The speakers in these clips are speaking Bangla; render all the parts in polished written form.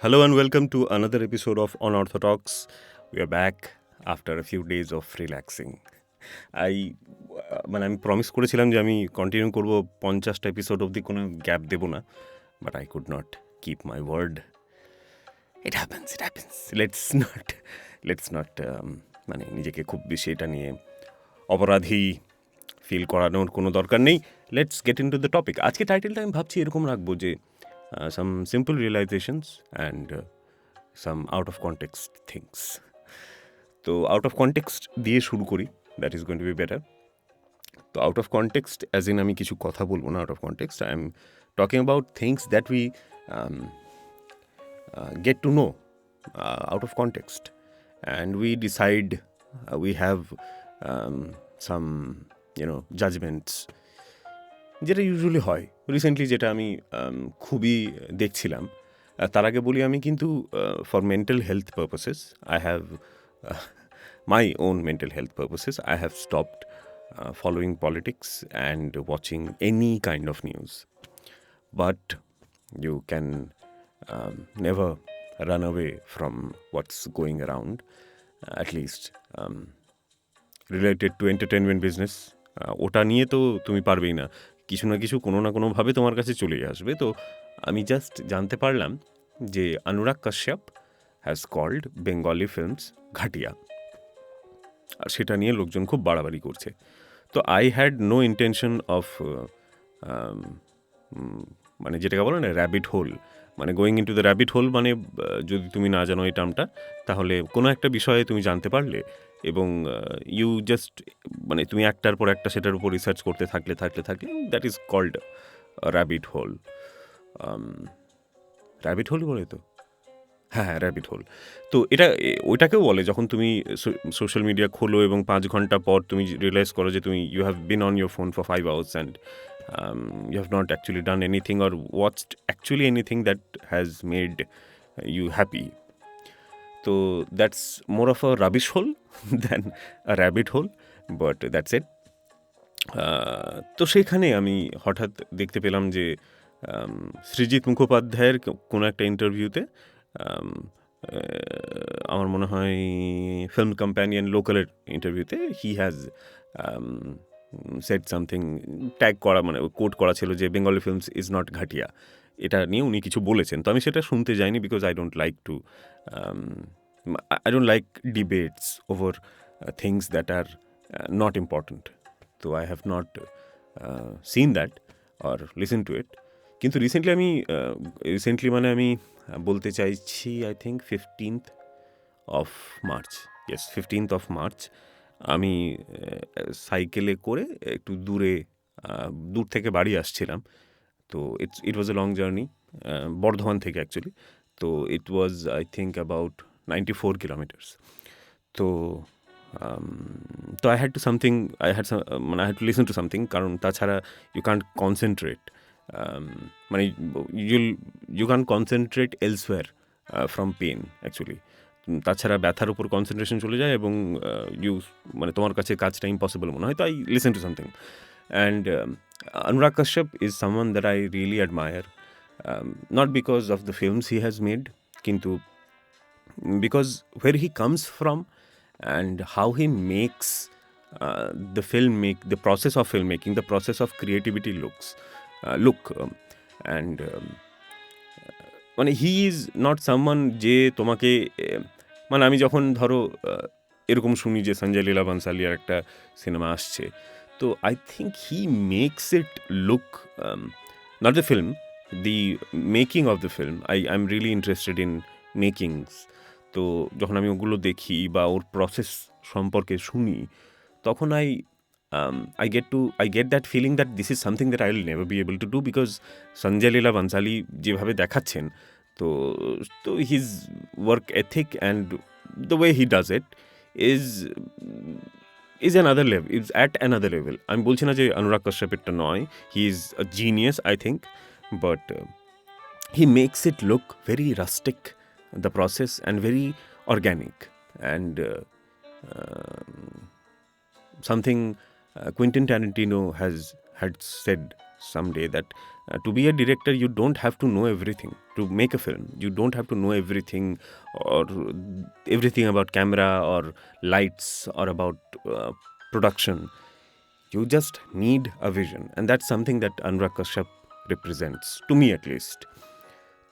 Hello and welcome to another episode of Anartha Talks. We are back after a few days of relaxing. আমি প্রমিস করেছিলাম যে আমি কন্টিনিউ করব 50টা এপিসোড অবধি কোনো গ্যাপ দেব না, but I could not keep my word. It happens. Let's not মানে নিজেকে খুব বেশি এটা নিয়ে অপরাধী ফিল করানোর কোনো দরকার নেই। Let's get in to the topic. আজকে টাইটেলটা আমি ভাবছি এরকম রাখবো যে some simple realizations and some out of context things. তো আউট অফ কনটেক্সট দিয়ে শুরু করি, that is going to be better. তো out of context as in আমি কিছু কথা বলবো না। Out of context I am talking about things that we get to know out of context, and we decide, we have some judgments, যেটা ইউজুয়ালি হয়। রিসেন্টলি যেটা আমি খুবই দেখছিলাম, তার আগে বলি আমি কিন্তু for mental health purposes I have my own mental health purposes I have stopped following politics and watching any kind of news. But you can never run away from what's going around, at least related to entertainment business. ওটা নিয়ে তো তুমি পারবেই না, কিছু না কিছু কোনো না কোনোভাবে তোমার কাছে চলেই আসবে। তো আমি জাস্ট জানতে পারলাম যে Anurag Kashyap has called Bengali films ঘাটিয়া, আর সেটা নিয়ে লোকজন খুব বাড়াবাড়ি করছে। তো I had no intention of মানে যেটাকে বলো না র্যাবিট হোল, মানে going in to the rabbit hole, মানে যদি তুমি না জানো এই টার্মটা, তাহলে কোনো একটা বিষয়ে তুমি জানতে পারলে এবং ইউ জাস্ট মানে তুমি একটার পর একটা সেটার উপর রিসার্চ করতে থাকলে that is called rabbit hole. Rabbit hole বলে তো, হ্যাঁ র্যাবিট হোল। তো এটা ওইটাকেও বলে যখন তুমি সোশ্যাল মিডিয়া খোলো এবং 5 ঘন্টা পর তুমি রিয়েলাইজ করো যে তুমি you have been on your phone for 5 hours and you have not actually done anything or watched actually anything that has made you happy. So that's more of a rubbish hole than a rabbit hole, but that's it. তো সেখানে আমি হঠাৎ দেখতে পেলাম যে সৃজিত মুখোপাধ্যায়ের কোনো একটা ইন্টারভিউতে, আমার মনে হয় ফিল্ম কম্প্যানিয়ন লোকালের ইন্টারভিউতে, he has said something, tag করা মানে কোট করা ছিল যে বেঙ্গলি ফিল্মস ইজ নট ঘাটিয়া, এটা নিয়ে উনি কিছু বলেছেন। তো আমি সেটা শুনতে যাইনি, because I don't like debates over things that are not important. তো I have not seen that or listen to it. কিন্তু রিসেন্টলি মানে আমি বলতে চাইছি, I think 15th of March, yes 15th of March, আমি সাইকেলে করে একটু দূর থেকে বাড়ি আসছিলাম। তো it was a long journey, Bardhaman থেকে অ্যাকচুয়ালি। তো it was I think about 94 kilometers. তো I had to to listen to something, কারণ তাছাড়া ইউ ক্যান্ট কনসেন্ট্রেট, মানে you can't concentrate elsewhere from pain actually. তাছাড়া ব্যথার উপর কনসেন্ট্রেশন চলে যায় এবং মানে তোমার কাছে কাজটা ইম্পসিবল মনে হয়। তো I listen to something, and Anurag Kashyap is someone that I really admire, not because of the films he has made, কিন্তু because where he comes from and how he makes the process of filmmaking, the process of creativity and মানে হি ইজ নট সামওয়ান যে তোমাকে, মানে আমি যখন ধরো এরকম শুনি যে সঞ্জয় লীলা বানসালিয়ার একটা সিনেমা আসছে, তো I think he makes it look, not the film, the making of the film. I am really interested in makings. তো যখন আমি ওগুলো দেখি বা ওর প্রসেস সম্পর্কে শুনি, তখন I get that feeling that this is something that I will never be able to do, because Sanjay Leela Bhansali যেভাবে দেখাচ্ছেন, তো his work ethic and the way he does it is another level, is at another level. আমি বলছি না যে অনুরাগ কাশ্যপেরটা নয়, he is a genius I think, but he makes it look very rustic, the process, and very organic, and something Quentin Tarantino had said someday that to be a director, you don't have to know everything. To make a film, you don't have to know everything, or everything about camera or lights or about production. You just need a vision, and that's something that Anurag Kashyap represents, to me at least.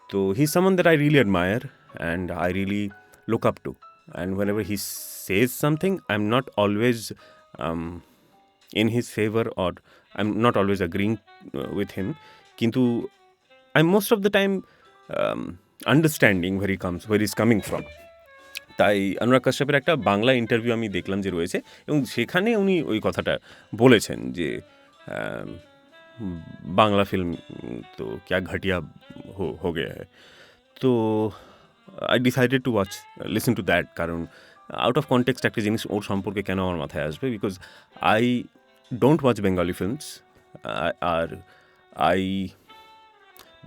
So he's someone that I really admire and I really look up to. And whenever he says something, I'm not always in his favor, or I'm not always agreeing with him. Kintu I'm most of the time understanding where he's coming from. তাই অনুরাগ কাশ্যপের একটা বাংলা ইন্টারভিউ আমি দেখলাম যে রয়েছে, এবং সেখানে উনি ওই কথাটা বলেছেন যে বাংলা ফিল্ম তো ক্যা ঘটিয়া হো গয়া হ্যায়। তো I decided to listen to that, কারণ আউট অফ কনটেক্সট একটা জিনিস ওর সম্পর্কে কেন আমার মাথায় আসবে, because I don't watch Bengali films, আর I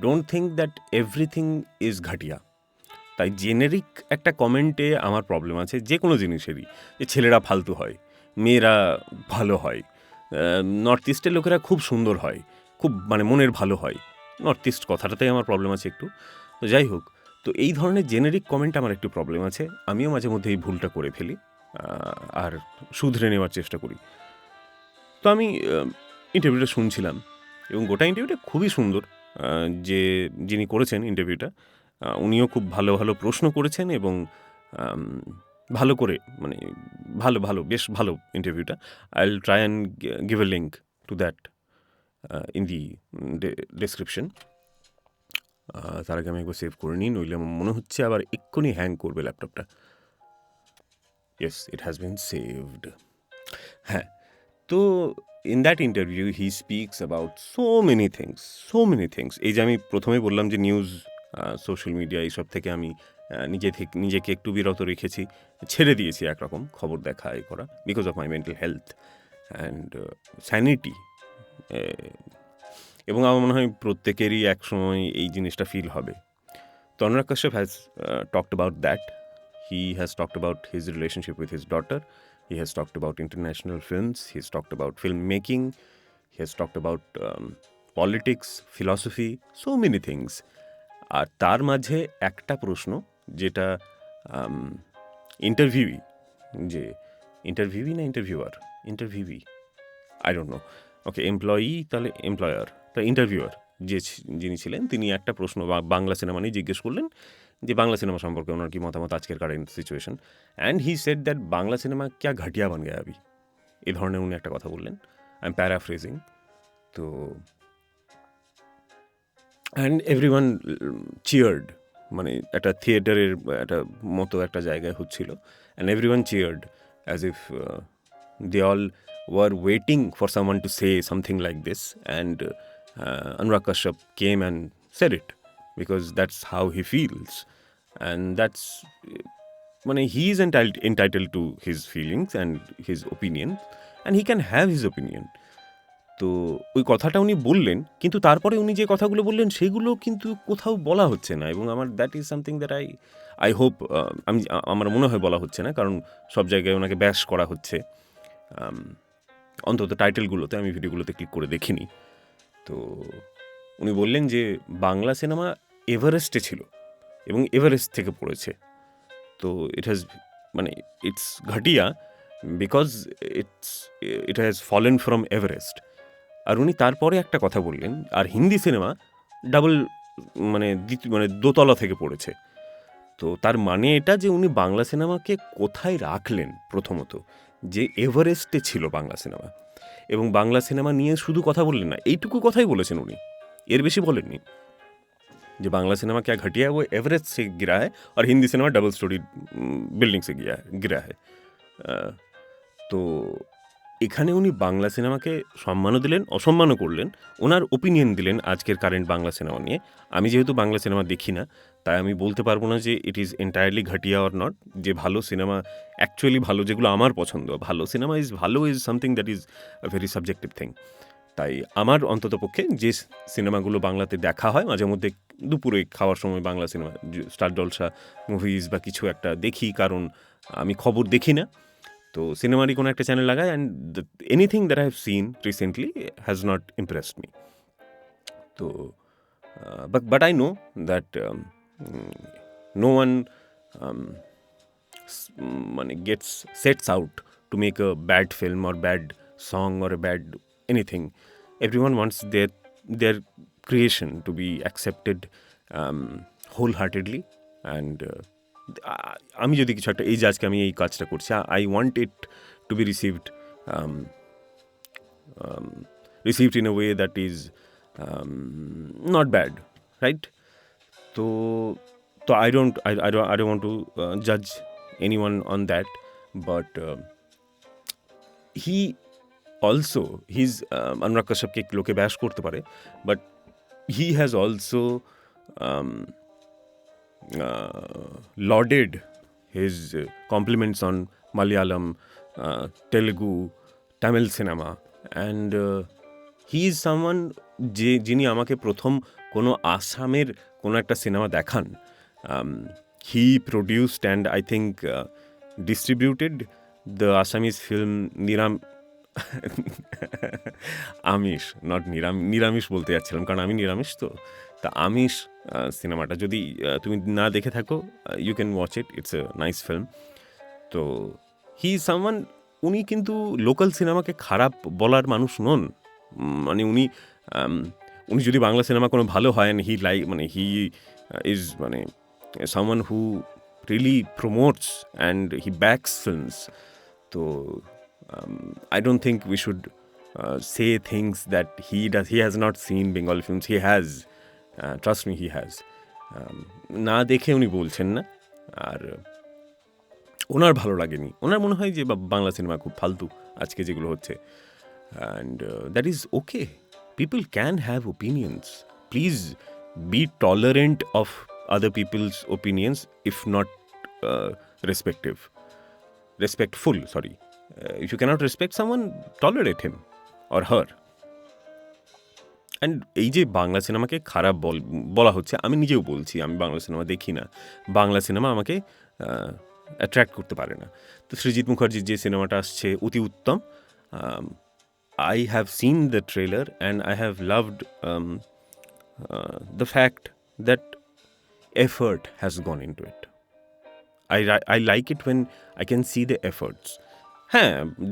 don't think that everything is ঘাটিয়া। তাই জেনেরিক একটা কমেন্টে আমার প্রবলেম আছে যে কোনো জিনিসেরই, যে ছেলেরা ফালতু হয়, মেয়েরা ভালো হয়, নর্থ ইস্টের লোকেরা খুব সুন্দর হয়, খুব মানে মনের ভালো হয়, নর্থ ইস্ট কথাটাতেই আমার প্রবলেম আছে একটু। তো যাই হোক, তো এই ধরনের জেনেরিক কমেন্ট আমার একটু প্রবলেম আছে। আমিও মাঝে মধ্যে এই ভুলটা করে ফেলি, আর শুধরে নেওয়ার চেষ্টা করি। তো আমি ইন্টারভিউটা শুনছিলাম, এবং গোটা ইন্টারভিউটা খুবই সুন্দর। যিনি করেছেন ইন্টারভিউটা, উনিও খুব ভালো ভালো প্রশ্ন করেছেন, এবং ভালো করে মানে বেশ ভালো ইন্টারভিউটা। I will try and give a link to that in the description. তার আগে আমি একবার সেভ করে নিই, নইলে আমার মনে হচ্ছে আবার এক্ষুনি হ্যাং করবে ল্যাপটপটা। Yes, it has been saved. হ্যাঁ, তো in that interview he speaks about so many things. এই যে আমি প্রথমে বললাম যে নিউজ, সোশ্যাল মিডিয়া এইসব থেকে আমি নিজেকে একটু বিরত রেখেছি, ছেড়ে দিয়েছি একরকম খবর দেখা এ করা, because of my mental health and sanity. এবং আমার মনে হয় প্রত্যেকেরই এক সময় এই জিনিসটা ফিল হবে। তো Anurag Kashyap has talked about that. He has talked about his relationship with his daughter. He has talked about international films. He has talked about filmmaking. He has talked about politics, philosophy, so many things. আর তার মাঝে একটা প্রশ্ন, যেটা ইন্টারভিউই I don't know, okay, employee তাহলে এমপ্লয়ার, তা ইন্টারভিউয়ার যিনি ছিলেন, তিনি একটা প্রশ্ন বাংলা সিনেমা নিয়ে জিজ্ঞেস করলেন যে বাংলা সিনেমা সম্পর্কে ওনার কি মতামত আজকের current situation. And he said that Bangla cinema ক্যা ঘাটিয়া বান গয়া আবি, এই ধরনের উনি একটা কথা বললেন। I am paraphrasing. তো অ্যান্ড এভরিওয়ান চিয়ার্ড, মানে একটা থিয়েটারের একটা মতো একটা জায়গায় হচ্ছিল, and everyone cheered as if they all were waiting for someone to say something like this, and Anurag Kashyap came and said it, because that's how he feels, and that's মানে he is entitled to his feelings and his opinion, and he can have his opinion. তো ওই কথাটা উনি বললেন, কিন্তু তারপরে উনি যে কথাগুলো বললেন সেগুলো কিন্তু কোথাও বলা হচ্ছে না, এবং আমার that is something that I hope, আমার মনে হয় বলা হচ্ছে না, কারণ সব জায়গায় ওনাকে ব্যাশ করা হচ্ছে, অন্তত টাইটেলগুলোতে, আমি ভিডিওগুলোতে ক্লিক করে দেখিনি। তো উনি বললেন যে বাংলা সিনেমা এভারেস্টে ছিল এবং এভারেস্ট থেকে পড়েছে। তো ইটস ঘাটিয়া because it has fallen from Everest. আর উনি তারপরে একটা কথা বললেন, আর হিন্দি সিনেমা দোতলা থেকে পড়েছে। তো তার মানে এটা যে উনি বাংলা সিনেমাকে কোথায় রাখলেন, প্রথমত যে এভারেস্টে ছিল বাংলা সিনেমা, এবং বাংলা সিনেমা নিয়ে শুধু কথা বললেন না, এইটুকু কথাই বলেছেন উনি, এর বেশি বলেননি, যে বাংলা সিনেমা क्या घटिया है वो एवरेस्ट से गिरा है और Hindi cinema double storey building से गिरा है। তো এখানে উনি বাংলা সিনেমাকে সম্মানও দিলেন, অসম্মানও করলেন, ওনার ওপিনিয়ন দিলেন আজকের কারেন্ট বাংলা সিনেমা নিয়ে। আমি যেহেতু বাংলা সিনেমা দেখি না, তাই আমি বলতে পারবো না যে ইট ইজ এন্টায়ারলি ঘাটিয়া অর নট, যে ভালো সিনেমা অ্যাকচুয়ালি ভালো, যেগুলো আমার পছন্দ, ভালো cinema is something that is a very subjective thing. তাই আমার অন্তত পক্ষে যে সিনেমাগুলো বাংলাতে দেখা হয়, মাঝে মধ্যে দুপুরে খাওয়ার সময় বাংলা সিনেমা, স্টার জলসা মুভিজ বা কিছু একটা দেখি, কারণ আমি খবর দেখি না, তো সিনেমারই কোনো একটা চ্যানেল লাগায়, and anything that I have seen recently has not impressed me. তো but I know that no one gets sets out to make a bad film or bad song or a bad anything. Everyone wants their creation to be accepted wholeheartedly, and আমি যদি কিছু একটা এই যে আজকে আমি এই কাজটা করছি, I want it to be received in a way that is not bad, right? So I don't want to judge anyone on that, but he also, he's অনুরাগ কাশ্যপকে লোকে ব্যাশ করতে পারে, but he has also lauded his compliments on Malayalam, Telugu, Tamil cinema, and he is someone যিনি আমাকে প্রথম কোনো আসামের কোনো একটা সিনেমা দেখান. He produced and I think distributed the Assamese film আমিষ, নট নিরামিষ বলতে যাচ্ছিলাম, কারণ আমি নিরামিষ। তো আমিষ সিনেমাটা যদি তুমি না দেখে থাকো, you can watch it, it's a nice film. তো হি ইজ সামওয়ান, উনি কিন্তু লোকাল সিনেমাকে খারাপ বলার মানুষ নন। মানে উনি যদি বাংলা সিনেমা কোনো ভালো হয়, he is someone who really promotes and he backs films. তো I don't think we should say things that he does. He has not seen Bengali films. He has. Trust me, he has. না দেখে উনি বলছেন না, আর ওনার ভালো লাগেনি। ওনার মনে হয় যে বাংলা সিনেমা খুব ফালতু আজকে যেগুলো হচ্ছে, and that is okay. People can have opinions. Please be tolerant of other people's opinions, if not respectful, sorry. If you cannot respect someone, tolerate him or her. And এই যে বাংলা সিনেমাকে খারাপ বলা হচ্ছে, আমি নিজেও বলছি আমি বাংলা সিনেমা দেখি না, বাংলা সিনেমা আমাকে অ্যাট্রাক্ট করতে পারে না। তো সৃজিত মুখার্জির যে সিনেমাটা আসছে অতি উত্তম, I have seen the trailer and I have loved the fact that effort has gone into it. I like it when I can see the efforts.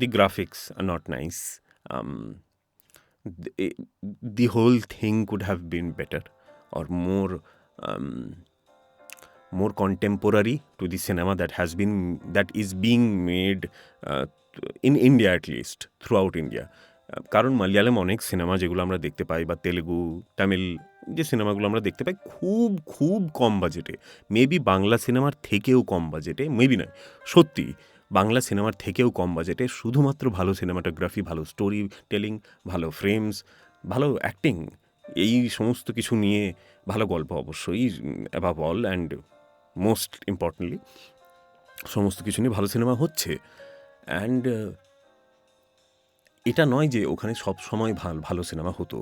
The graphics are not nice. The whole thing could have been better or more contemporary to the cinema that is being made in India, at least throughout India. কারণ মালয়ালম অনেক সিনেমা যেগুলো আমরা দেখতে পাই, বা তেলেগু, তামিল যে সিনেমাগুলো আমরা দেখতে পাই, খুব খুব কম বাজেটে, মেবি বাংলা সিনেমার থেকেও কম বাজেটে, মেবি নয়, সত্যি বাংলা সিনেমার থেকেও কম বাজেটে, শুধুমাত্র ভালো সিনেমাটোগ্রাফি, ভালো স্টোরি টেলিং, ভালো ফ্রেমস, ভালো অ্যাক্টিং, এই সমস্ত কিছু নিয়ে, ভালো গল্প অবশ্যই above all and most importantly, সমস্ত কিছু নিয়ে ভালো সিনেমা হচ্ছে। অ্যান্ড এটা নয় যে ওখানে সব সময় ভালো সিনেমা হতো।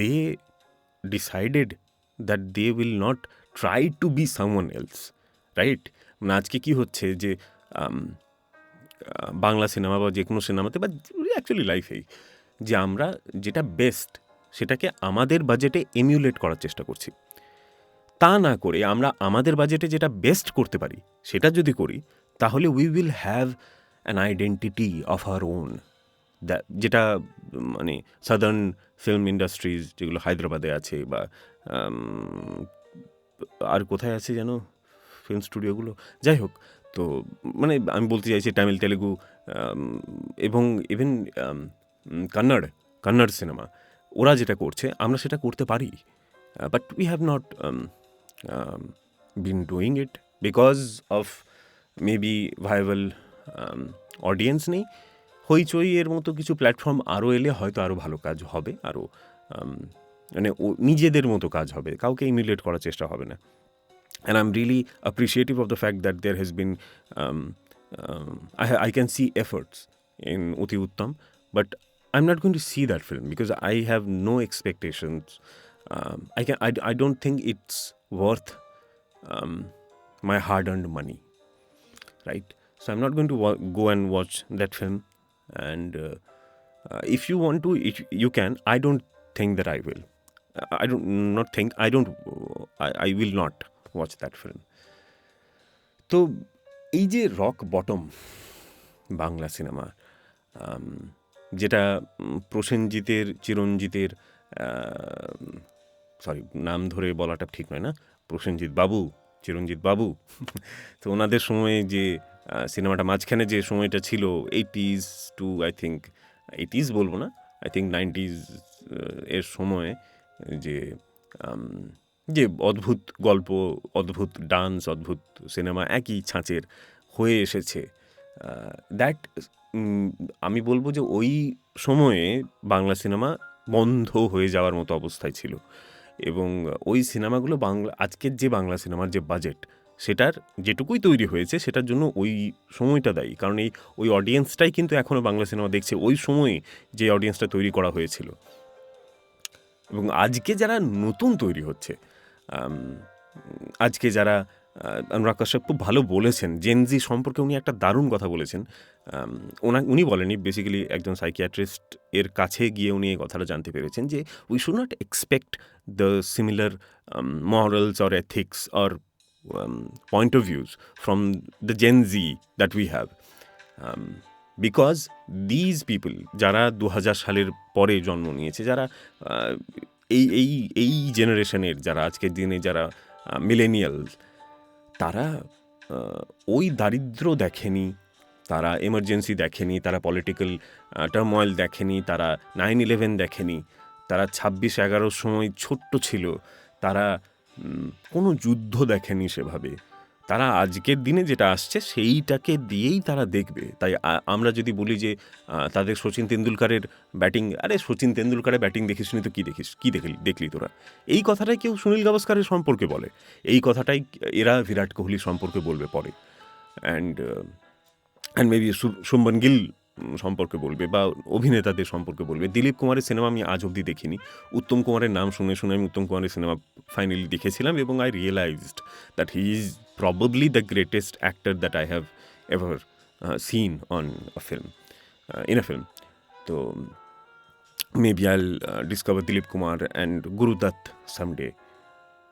They decided that they will not try to be someone else, right? মানে আজকে কী হচ্ছে যে বাংলা সিনেমা বা যে কোনো সিনেমাতে, বা অ্যাকচুয়ালি লাইফেই, যে আমরা যেটা বেস্ট সেটাকে আমাদের বাজেটে এমিউলেট করার চেষ্টা করছি। তা না করে আমরা আমাদের বাজেটে যেটা বেস্ট করতে পারি সেটা যদি করি, তাহলে we will have an identity of our own, যেটা মানে সাদার্ন ফিল্ম ইন্ডাস্ট্রিজ যেগুলো হায়দ্রাবাদে আছে, বা আর কোথায় আছে যেন ফিল্ম স্টুডিওগুলো, যাই হোক। তো মানে আমি বলতে চাইছি তামিল, তেলেগু এবং ইভেন কন্নড় সিনেমা, ওরা যেটা করছে আমরা সেটা করতে পারি, but we have not been doing it because of maybe viable audience নেই। হইচই এর মতো কিছু প্ল্যাটফর্ম আরও এলে হয়তো আরও ভালো কাজ হবে, আরও মানে নিজেদের মতো কাজ হবে, কাউকে ইমিউলেট করার চেষ্টা হবে না। And I'm really appreciative of the fact that there has been, I can see efforts in Uti Uttam, but I'm not going to see that film because I have no expectations. I don't think it's worth my hard-earned money, right? So I'm not going to go and watch that film. And if you want to, you can. I don't think that I will. I will not watch that film. তো এই যে রক বটম বাংলা সিনেমা, যেটা প্রসেনজিতের, চিরঞ্জিতের, সরি নাম ধরে বলাটা ঠিক নয় না, প্রসেনজিৎ বাবু, চিরঞ্জিত বাবু, তো ওনাদের সময়ে যে সিনেমাটা মাঝখানে যে সময়টা ছিল 80s two I think 80s বলবো না, আই থিঙ্ক 90s এর সময় যে যে অদ্ভুত গল্প, অদ্ভুত ডান্স, অদ্ভুত সিনেমা একই ছাঁচের হয়ে এসেছে, দ্যাট আমি বলবো যে ওই সময়ে বাংলা সিনেমা বন্ধ হয়ে যাওয়ার মতো অবস্থায় ছিল। এবং ওই সিনেমাগুলো আজকের যে বাংলা সিনেমার যে বাজেট, সেটার যেটুকুই তৈরি হয়েছে সেটার জন্য ওই সময়টা দায়ী। কারণ ওই অডিয়েন্সটাই কিন্তু এখনও বাংলা সিনেমা দেখছে, ওই সময়ে যে অডিয়েন্সটা তৈরি করা হয়েছিল। এবং আজকে যারা নতুন তৈরি হচ্ছে, আজকে যারা, অনুরাগ কাশ্যপ খুব ভালো বলেছেন জেনজি সম্পর্কে, উনি একটা দারুণ কথা বলেছেন। উনি বলেনি, বেসিক্যালি একজন সাইকিয়াট্রিস্ট এর কাছে গিয়ে উনি এই কথাটা জানতে পেরেছেন যে we should not expect the similar morals or ethics or point of views from the Gen Z that we have, because these people যারা 2000 সালের পরে জন্ম নিয়েছে, যারা এই এই এই জেনারেশনের, যারা আজকের দিনে যারা মিলেনিয়ালস, তারা ওই দারিদ্র দেখেনি, তারা এমার্জেন্সি দেখেনি, তারা পলিটিক্যাল টার্ময়েল দেখেনি, তারা 9/11 দেখেনি, তারা 26/11 সময় ছোট্ট ছিল, তারা কোনো যুদ্ধ দেখেনি সেভাবে। তারা আজকের দিনে যেটা আসছে সেইটাকে দিয়েই তারা দেখবে। তাই আমরা যদি বলি যে তাদের সচিন তেন্ডুলকারের ব্যাটিং, আরে সচিন তেন্ডুলকারের ব্যাটিং দেখিস নি তো কী দেখলি তোরা, এই কথাটাই কেউ সুনীল গাভাস্কারের সম্পর্কে বলে, এই কথাটাই এরা বিরাট কোহলি সম্পর্কে বলবে পরে, অ্যান্ড মেবি শুভমন গিল সম্পর্কে বলবে, বা অভিনেতাদের সম্পর্কে বলবে। দিলীপ কুমারের সিনেমা আমি আজ অবধি দেখিনি। উত্তম কুমারের নাম শুনে শুনে আমি উত্তম কুমারের সিনেমা ফাইনালি দেখেছিলাম, এবং I realised that he is probably the greatest actor that I have ever seen on a film, in a film. তো maybe I'll discover Dilip Kumar and Guru Dutt someday.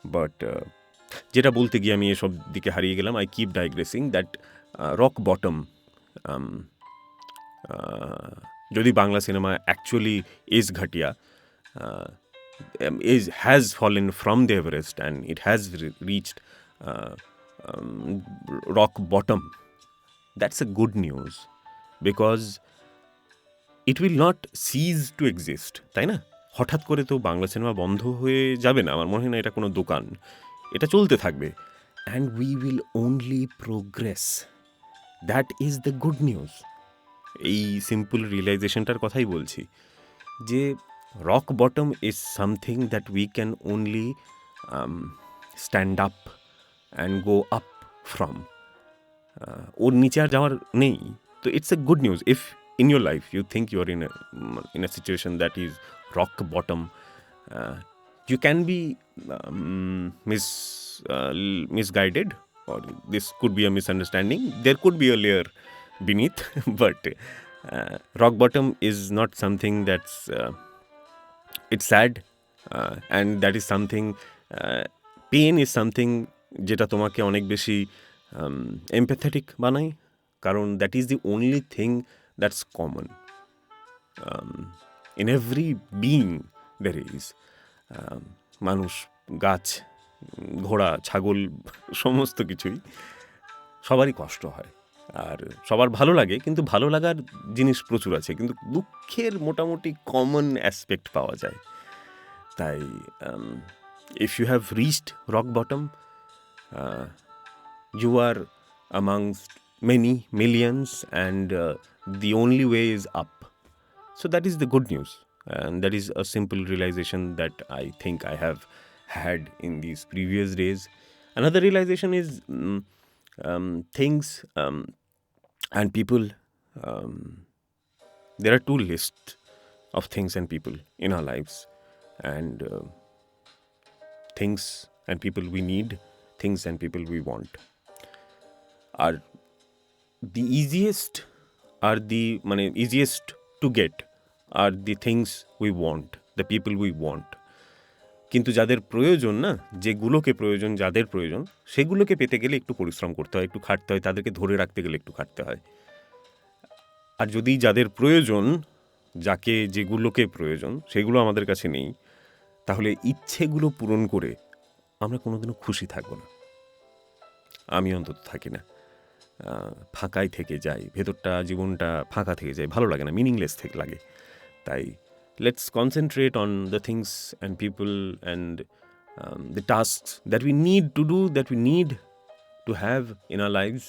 But যেটা বলতে গিয়ে আমি এসব দিকে হারিয়ে গেলাম। I keep digressing that rock bottom, যদি বাংলা সিনেমা অ্যাকচুয়ালি ইজ ঘাটিয়া, has fallen from the Everest and it has reached rock bottom, that's a good news, because it will not cease to exist, তাই না? হঠাৎ করে তো বাংলা সিনেমা বন্ধ হয়ে যাবে না, আমার মনে হয় না এটা কোনো দোকান, এটা চলতে থাকবে, and we will only progress, that is the good news. এই সিম্পল রিয়েলাইজেশনটার কথাই বলছি, যে rock bottom is something that we can only stand up and go up from, ওর নিচে আর যাওয়ার নেই। তো it's a good news if in your life you think you are in a situation that is rock bottom. You can be misguided, or this could be a misunderstanding, there could be a layer beneath but rock bottom is not something that's it's sad, and that is something, pain is something যেটা তোমাকে অনেক বেশি empathetic বানায়, কারণ that is the only thing that's common in every being there is. মানুষ, গাছ, ঘোড়া, ছাগল, সমস্ত কিছুই সবারই কষ্ট হয়, আর সবার ভালো লাগে, কিন্তু ভালো লাগার জিনিস প্রচুর আছে, কিন্তু দুঃখের মোটামুটি কমন অ্যাসপেক্ট পাওয়া যায়। তাই if you have reached rock bottom, you are amongst many millions, and the only way is up. So that is the good news, and that is a simple realization that I think I have had in these previous days. Another realization is things and people. There are two lists of things and people in our lives, and things and people we need, things and people we want. Are the easiest to get are the things we want, the people we want. কিন্তু যাদের প্রয়োজন না, যেগুলোকে প্রয়োজন, যাদের প্রয়োজন, সেগুলোকে পেতে গেলে একটু পরিশ্রম করতে হয়, একটু খাটতে হয়, তাদেরকে ধরে রাখতে গেলে একটু খাটতে হয়। আর যদি যাদের প্রয়োজন, যাকে যেগুলোকে প্রয়োজন, সেগুলো আমাদের কাছে নেই, তাহলে ইচ্ছেগুলো পূরণ করে আমরা কোনোদিনও খুশি থাকবো না। আমি অন্তত থাকি না, ফাঁকাই থেকে যাই, ভেতরটা, জীবনটা ফাঁকা থেকে যায়, ভালো লাগে না, মিনিংলেস থেকে লাগে। তাই let's concentrate on the things and people and the tasks that we need to do, that we need to have in our lives,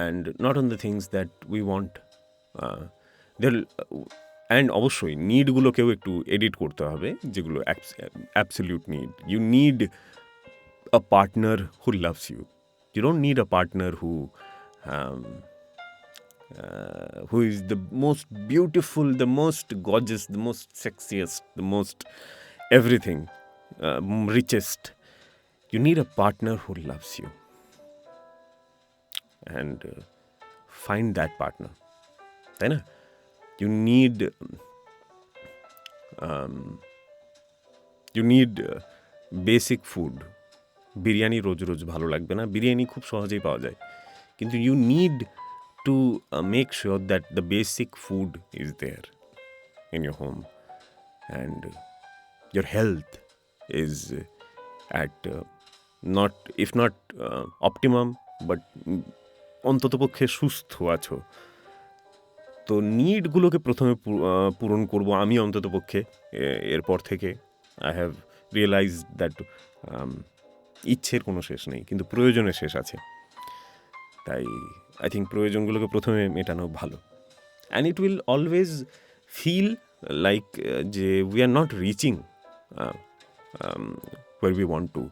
and not on the things that we want. And অবশ্যই নিডগুলোকেও একটু এডিট করতে হবে, যেগুলো absolute need. You need a partner who loves you. You don't need a partner who is the most beautiful, the most gorgeous, the most sexiest, the most everything, richest. You need a partner who loves you, and find that partner. তাই না? You need basic food. Biryani রোজ রোজ ভালো লাগবে না, বিরিয়ানি খুব সহজেই পাওয়া যায়, কিন্তু you need to make sure that the basic food is there in your home, and your health is at not, if not optimum, but অন্ততপক্ষে সুস্থ আছো। তো নিডগুলোকে প্রথমে পূরণ করব আমি অন্ততপক্ষে। এরপর থেকে আই হ্যাভ রিয়েলাইজ দ্যাট ইচ্ছের কোনো শেষ নেই, কিন্তু প্রয়োজনের শেষ আছে। তাই আই থিঙ্ক প্রয়োজনগুলোকে প্রথমে মেটানো ভালো। And it will always feel like যে we are not reaching where we want to.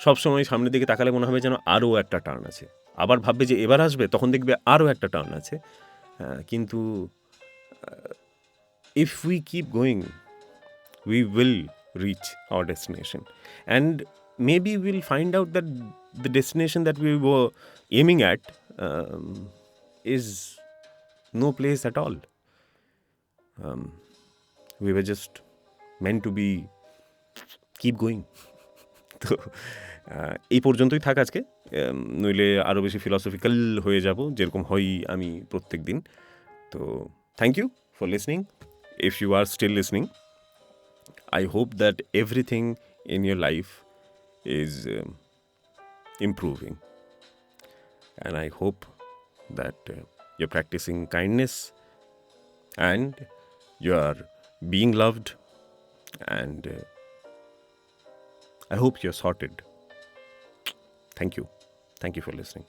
সবসময় সামনের দিকে তাকালে মনে হবে যেন আরও একটা টার্ন আছে, আবার ভাববে যে এবার আসবে, তখন দেখবে আরও একটা টার্ন আছে। কিন্তু if we keep going, we will reach our destination, and maybe we'll find out that the destination that we were aiming at is no place at all. We were just meant to be keep going. তো এই পর্যন্তই থাক আজকে, নইলে আরও বেশি ফিলসফিক্যাল হয়ে যাব, যেরকম হই আমি প্রত্যেক দিন। তো thank you for listening. If you are still listening, I hope that everything in your life is improving, and I hope that you're practicing kindness and you are being loved, and I hope you're sorted. Thank you for listening.